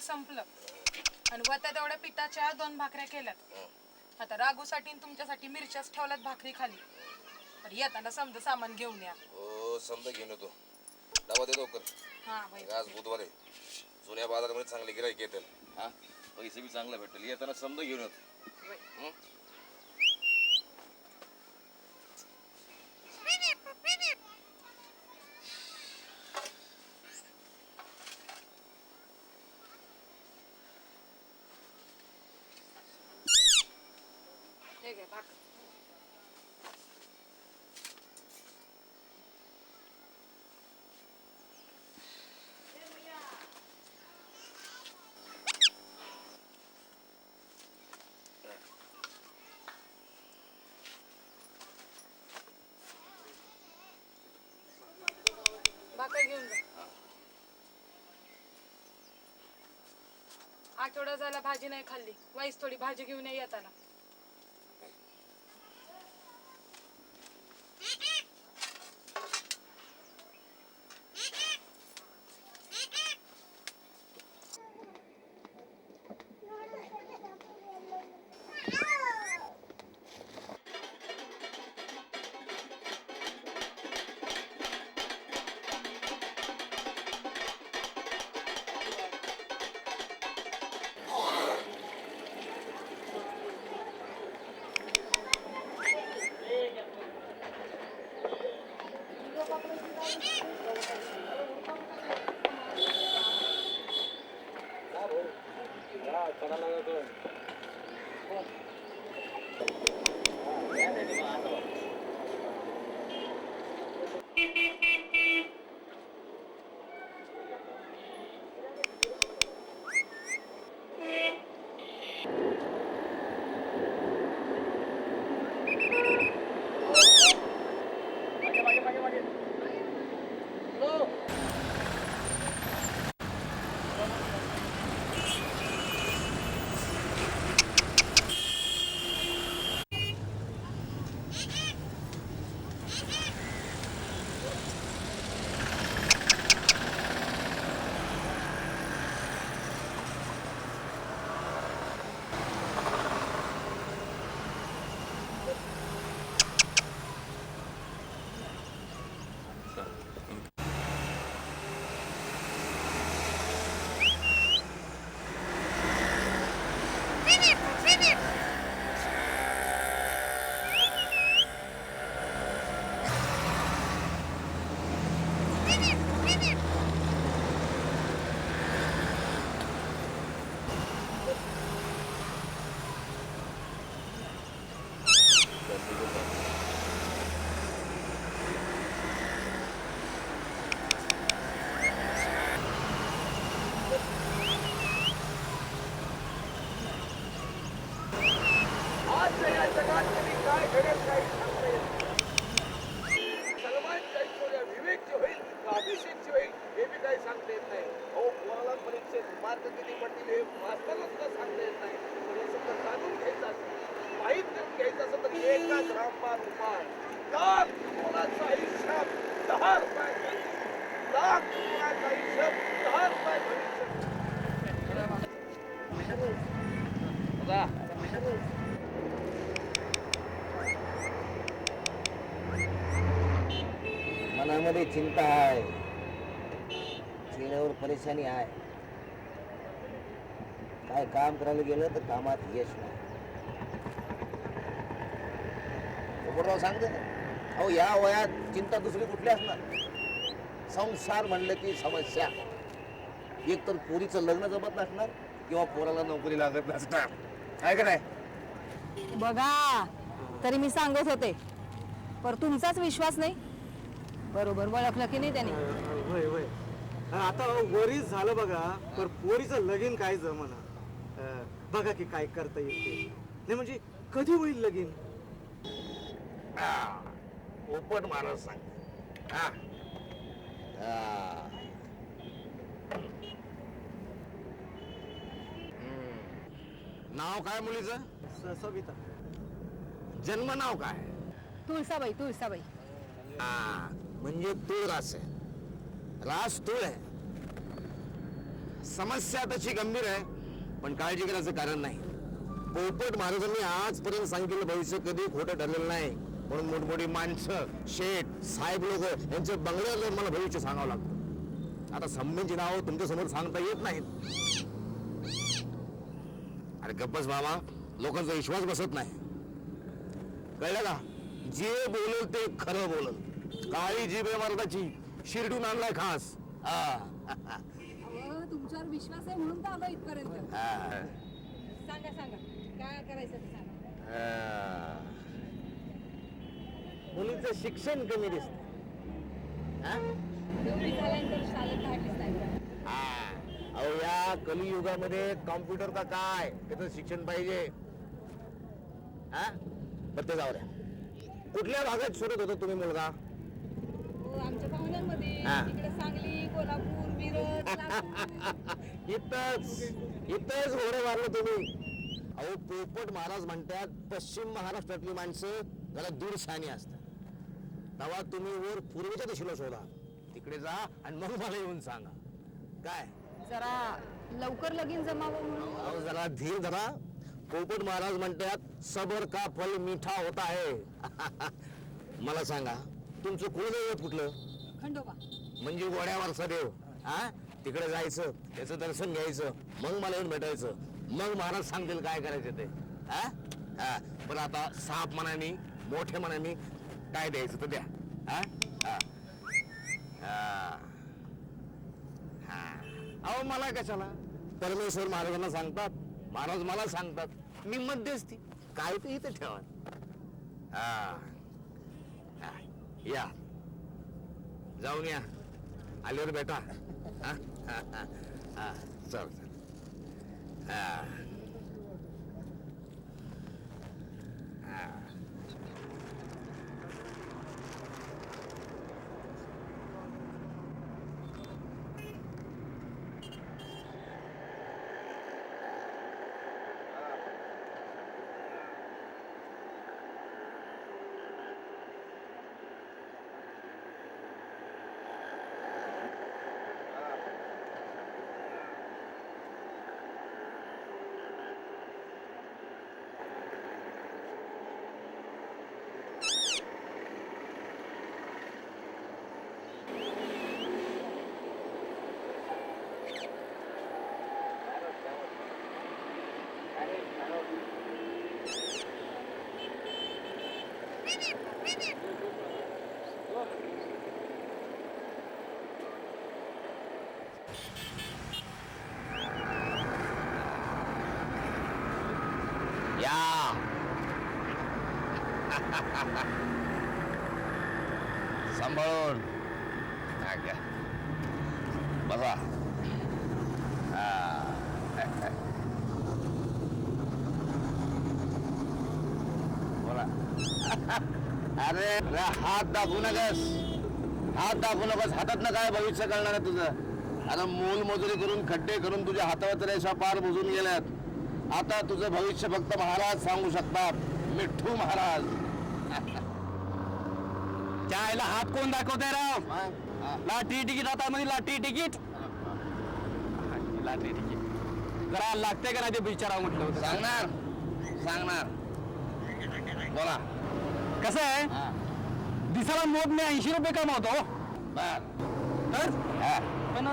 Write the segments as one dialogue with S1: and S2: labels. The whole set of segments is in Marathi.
S1: संपलं आणि वत्या तेवढ्या पिठाच्या 2 भाकऱ्या केल्यात. आता राघूसाठी आणि तुमच्यासाठी मिरच्याच ठेवल्यात भाकरी खाली. तर येताना समजा सामान घेऊन या.
S2: हो समजा घेऊन येतो. डबा दे लवकर.
S1: हा बाई.
S2: आज बुधवार आहे. जुन्या बाजारामध्ये चांगले गिराईक येतील. हा पैसे बी चांगले भेटेल. येताना समजा घेऊन येतो.
S1: हे घे भाकर. भाकर घेऊन जा. आठवडा झाला भाजी नाही खाल्ली. वाईस थोडी भाजी घेऊन ये येताना.
S3: मनामध्ये चिंता आहे, चेहऱ्यावर परेशानी आहे. काय काम करायला गेलं तर कामात यश नाही. पोपटराव सांगते ना, अहो या वयात चिंता दुसरी कुठली असणार. संसार म्हणलं की समस्या. एक तर पोरीचं लग्न जमत नसणार किंवा पोराला नोकरी लागत नसणार. आहे का नाही?
S4: बघा, तरी मी सांगत होते, पर तुमचाच विश्वास नाही. बरोबर ओळखलं की नाही त्याने.
S5: वय वय आता वरीच झालं बघा, पर पोरीचं लगीन काय जमना. बघा की काय करता येते. नाही म्हणजे कधी होईल लगीन.
S3: पोपट महाराज सांगते. नाव काय मुलीचं?
S5: सविता.
S3: जन्म नाव काय?
S4: तुळसाबाई. तुळसाबाई
S3: म्हणजे तूळ रास आहे. रास तूळ आहे. समस्या तशी गंभीर आहे, पण काळजी करायचं कारण नाही. पोपट महाराजांनी आजपर्यंत सांगितलेलं भविष्य कधी खोटं ठरलेलं नाही. म्हणून मोठमोठी माणसं, शेठ, साहेब लोक यांच्या बंगल्यावर मला भविष्य सांगावं लागतं. आता संबंधीची नावं तुमच्या समोर सांगता येत नाहीत. अरे गप्पच मामा, लोकांचा विश्वास बसत नाही. कळलं का? जे बोलल ते खरं बोलल. काळी जीभ आहे मर्दाची, शिरडून आणलाय खास.
S4: तुमच्यावर विश्वास आहे म्हणून तर आलो इथपर्यंत. सांगा सांगा काय करायचं ते सांगा.
S3: मुलीचं शिक्षण कमी दिसत.
S4: एवढी झाल्यानंतर शाळेत काढलीच नाही.
S3: अहो या कलियुगामध्ये कॉम्प्युटर का काय, त्याचं शिक्षण पाहिजे. पण ते जाऊ द्या. कुठल्या भागात शोधत होता तुम्ही मुलगा?
S4: आमच्या पाहुण्यांमध्ये इकडे सांगली, कोल्हापूर, मिरज,
S3: इथंच घोडे मारलं तुम्ही. अहो पोपट महाराज म्हणतात पश्चिम महाराष्ट्रातली माणसं जरा दूरशानी असतात. तेव्हा तुम्ही वर पूर्वेच्या दिशेला शोधा, तिकडे जा आणि मग मला येऊन सांगा. काय
S4: जरा लवकर लगीन जमावं म्हणून.
S3: अहो जरा धीर धरा. पोपट महाराज म्हणतात सबर का फल मिठा होता है. मला सांगा तुमचं कुलदैवत कुठलं?
S4: खंडोबा.
S3: म्हणजे गोड्यावरचा देव. तिकडे जायचं, त्याचं दर्शन घ्यायचं, मग मला येऊन भेटायचं, मग महाराज सांगतील काय करायचं ते. पण आता साप मनाने, मोठ्या मनाने काय द्यायचं तर द्या. अहो मला कशाला, परमेश्वर महाराजांना सांगतात, महाराज मला सांगतात, मी मध्यस्थी काय ते इथे ठेवा. या जाऊन या, आल्यावर बेटा. चल चल. सांभाळून बसा. बोला. अरे हात दाखवू नकस, हात दाखवू नकस. हातात काय भविष्य कळणार आहे तुझं? आता मूल मजुरी करून खड्डे करून तुझ्या हातावर रेषा पार बुजून गेल्यात. आता तुझं भविष्य फक्त महाराज सांगू शकतात, मिठ्ठू महाराज.
S5: त्याला हात कोण दाखवताय राव? लाटरी तिकीट आता मध्ये लाटरी तिकीट, लाटरी तिकीट जरा लागते का नाही ते विचारावं म्हटलं होतं.
S2: सांगणार सांगणार. बोला.
S5: कसं आहे, दिसाला मोद मी 80 रुपये कमावतो.
S2: बर.
S5: पण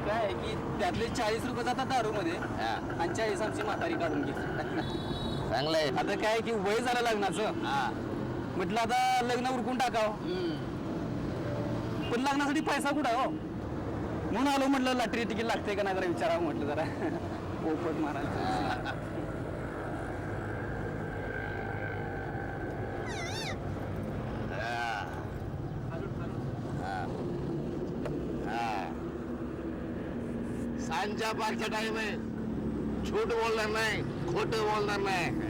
S5: काय आहे की त्यातले 40 रुपये जातात दारू मध्ये आणि 40 आमची म्हातारी काढून घेते.
S2: चांगलंय.
S5: आता काय की वय झालं लग्नाचं, म्हटलं आता लग्न उरकून टाकावं, पण लग्नासाठी पैसा कुठं हो, म्हणून आलो म्हटलं लॉटरी तिकीट लागते का नाही जरा विचारावं म्हटलं जरा. पोपट महाराज.
S3: सांच्या पारचा टाइम आहे. झूठ बोलणार नाही, खोट बोलणार नाही.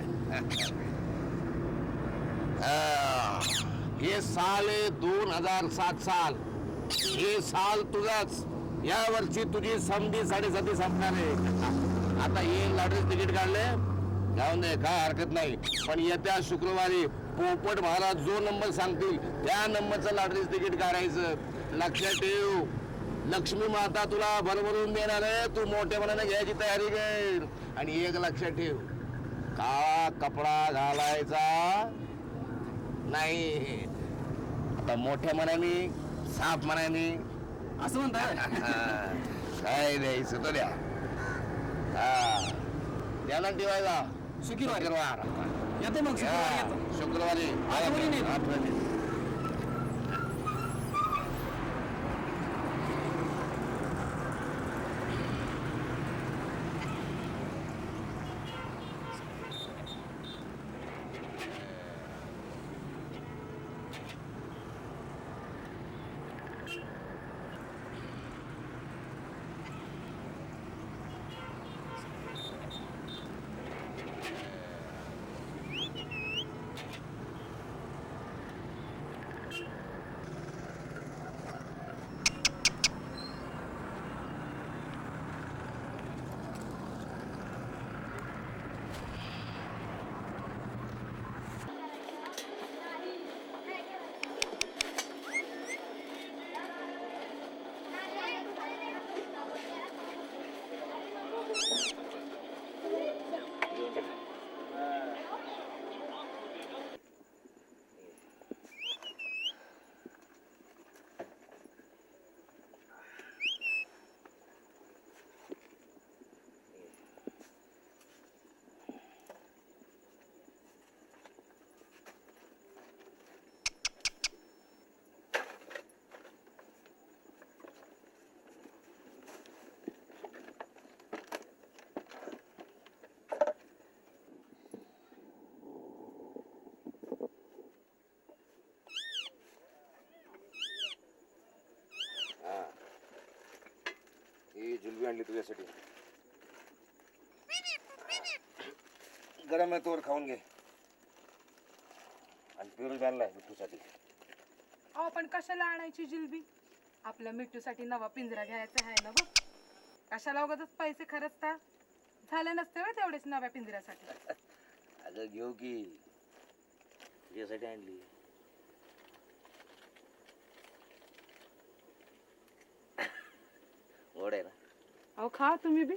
S3: हे साल आहे 2007 साल. हे साल तुझाच. या वर्षी तुझी समधी 7.5 संपणार आहे. आता हे लॉटरी तिकीट काढले जाऊन दे, काय हरकत नाही. पण येत्या शुक्रवारी पोपट महाराज जो नंबर सांगतील त्या नंबरचं लॉटरी तिकीट काढायचं. लक्षात ठेव, लक्ष्मी माता तुला भरभरून देणार आहे. तू मोठेपणाने घ्यायची तयारी कर. आणि एक लक्षात ठेव, काळा कपडा घालायचा नाही. आता मोठ्या मनाने साफ मनाने
S5: असं म्हणताय?
S3: काय द्यायचं तर द्या. हा त्याला ठेवायचा शुक्रवार.
S5: येतो मग
S3: शुक्रवारी आठवणी. ही जुलबी आणली तुझ्यासाठी. गरम आहे तोवर खाऊन घे. आणि पिरूल आणलाय मिठूसाठी.
S1: अहो पण कशाला आणायची जिलबी? आपल्या मिठूसाठी नवा पिंजरा घ्यायचा आहे ना बघ. कशाला उगाचच पैसे खर्चता? झाले नसते होय तेवढेच नव्या पिंजऱ्यासाठी.
S3: अगं घेऊ की, तुझ्यासाठी आणली. गोड आहे ना?
S1: अहो खा तुम्ही बी.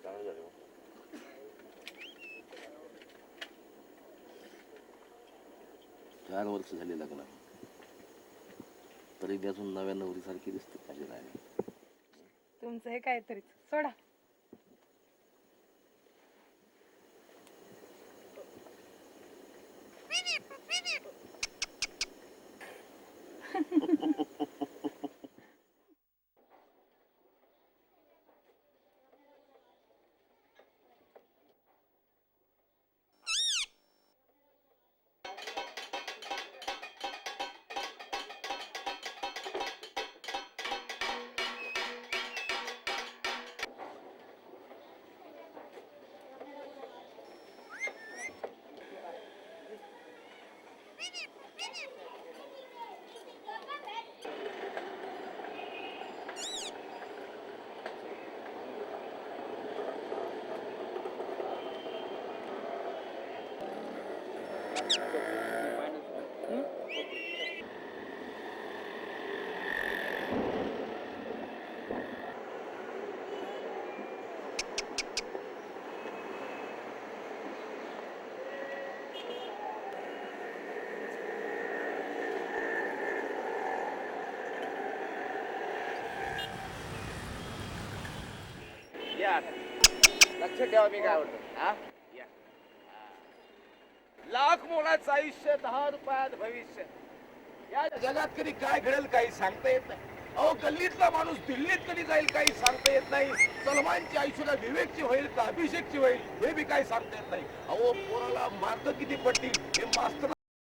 S3: चांगलं झालं. 4 वर्ष झाली लग्न, तरी मी अजून नव्या नवरीसारखी दिसते माझी राणी.
S1: तुमचं हे काहीतरीच सोडा.
S3: लक्ष ठेवा मी काय आवडतो. लाख मोलाचं आयुष्य, 10 रुपयात भविष्य. या जगात कधी काय घडेल काही सांगता येत नाही. अहो गल्लीतला माणूस दिल्लीत कधी जाईल काही सांगता येत नाही. सलमानची आयुष्याला विवेकची होईल का अभिषेकची होईल हे बी काही सांगता येत नाही. अहो पोराला मार्क किती पडतील हे मास्तर